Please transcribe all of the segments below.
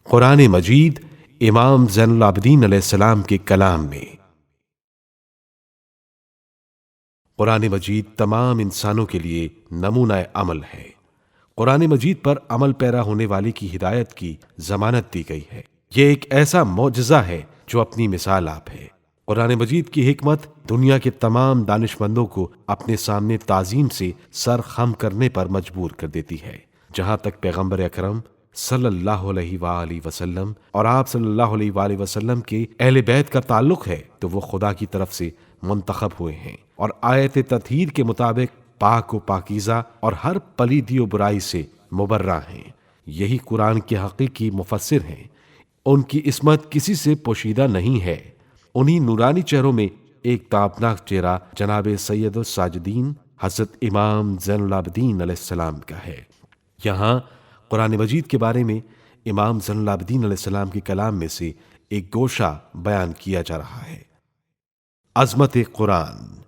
قرآن مجید امام زین العابدین علیہ السلام کے کلام میں۔ قرآن مجید تمام انسانوں کے لیے نمونہ عمل ہے۔ قرآن مجید پر عمل پیرا ہونے والے کی ہدایت کی ضمانت دی گئی ہے۔ یہ ایک ایسا معجزہ ہے جو اپنی مثال آپ ہے۔ قرآن مجید کی حکمت دنیا کے تمام دانش مندوں کو اپنے سامنے تعظیم سے سر خم کرنے پر مجبور کر دیتی ہے۔ جہاں تک پیغمبر اکرم صلی اللہ علیہ وآلہ وسلم اور آپ صلی اللہ علیہ وآلہ وسلم کے اہل بیت کا تعلق ہے تو وہ خدا کی طرف سے منتخب ہوئے ہیں اور آیت تطہیر کے مطابق پاک و پاکیزہ اور ہر پلیدی و برائی سے مبرہ ہیں۔ یہی قرآن کے حقیقی مفسر ہیں۔ ان کی عصمت کسی سے پوشیدہ نہیں ہے۔ انہی نورانی چہروں میں ایک تابناک چہرہ جناب سید الساجدین حضرت امام زین العابدین علیہ السلام کا ہے۔ یہاں قرآن مجید کے بارے میں امام زین العابدین علیہ السلام کے کلام میں سے ایک گوشہ بیان کیا جا رہا ہے۔ عظمت قرآن۔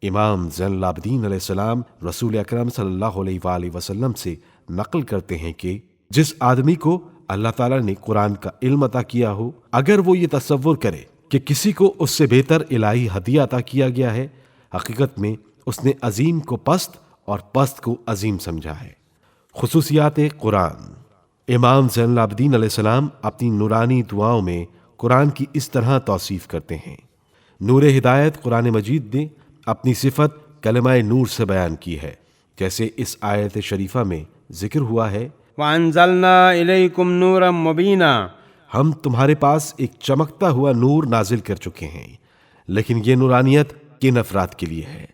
امام زین العابدین علیہ السلام رسول اکرم صلی اللہ علیہ وآلہ وسلم سے نقل کرتے ہیں کہ جس آدمی کو اللہ تعالیٰ نے قرآن کا علم عطا کیا ہو، اگر وہ یہ تصور کرے کہ کسی کو اس سے بہتر الہی ہدیہ عطا کیا گیا ہے، حقیقت میں اس نے عظیم کو پست اور پست کو عظیم سمجھا ہے۔ خصوصیات قرآن۔ امام زین العابدین علیہ السلام اپنی نورانی دعاؤں میں قرآن کی اس طرح توصیف کرتے ہیں۔ نور ہدایت قرآن مجید نے اپنی صفت کلمہ نور سے بیان کی ہے، جیسے اس آیت شریفہ میں ذکر ہوا ہے، وَأَنزَلْنَا إِلَيْكُمْ نُورًا مُبِينًا۔ ہم تمہارے پاس ایک چمکتا ہوا نور نازل کر چکے ہیں۔ لیکن یہ نورانیت کن افراد کے لیے ہے؟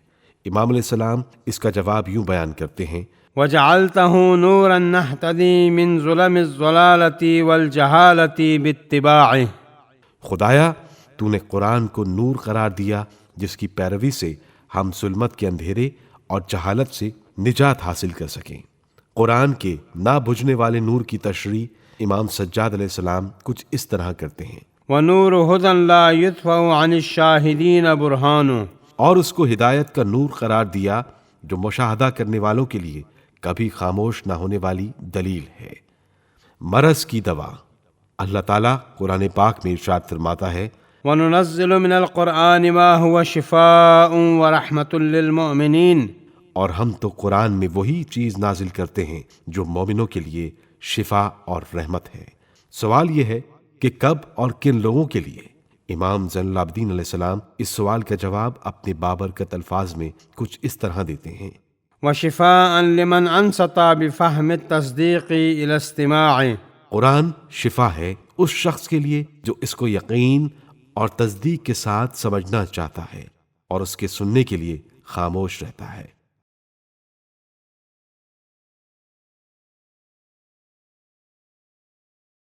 امام علیہ السلام اس کا جواب یوں بیان کرتے ہیں، وَجَعَلْتَهُ نُورًا نَهْتَدِي مِنْ ظُلَمِ الضَّلَالَةِ وَالْجَهَالَةِ بِاتِّبَاعِهِ۔ خدایا تو نے قرآن کو نور قرار دیا جس کی پیروی سے ہم ظلمت کے اندھیرے اور جہالت سے نجات حاصل کر سکیں۔ قرآن کے نہ بجھنے والے نور کی تشریح امام سجاد علیہ السلام کچھ اس طرح کرتے ہیں، وَنُورُ هُدًى لَا يُطْفَأُ عَنِ الشَّاهِدِينَ بُرْهَانُ۔ اور اس کو ہدایت کا نور قرار دیا جو مشاہدہ کرنے والوں کے لیے کبھی خاموش نہ ہونے والی دلیل ہے۔ مرض کی دوا۔ اللہ تعالیٰ قرآن پاک میں ارشاد فرماتا ہے، وَنُنَزِّلُ مِنَ الْقُرْآنِ مَا هُوَ شِفَاءٌ وَرَحْمَةٌ لِّلْمُؤْمِنِينَ۔ اور ہم تو قرآن میں وہی چیز نازل کرتے ہیں جو مومنوں کے لیے شفا اور رحمت ہے۔ سوال یہ ہے کہ کب اور کن لوگوں کے لیے؟ امام زین العابدین علیہ السلام اس سوال کا جواب اپنے بابرکت الفاظ میں کچھ اس طرح دیتے ہیں، وَشِفَاءً لِمَنْ أَنصَتَ بِفَهْمِ التَّصْدِيقِ إِلَى اسْتِمَاعِهِ۔ قرآن شفا ہے اس شخص کے لیے جو اس کو یقین اور تصدیق کے ساتھ سمجھنا چاہتا ہے اور اس کے سننے کے لیے خاموش رہتا ہے۔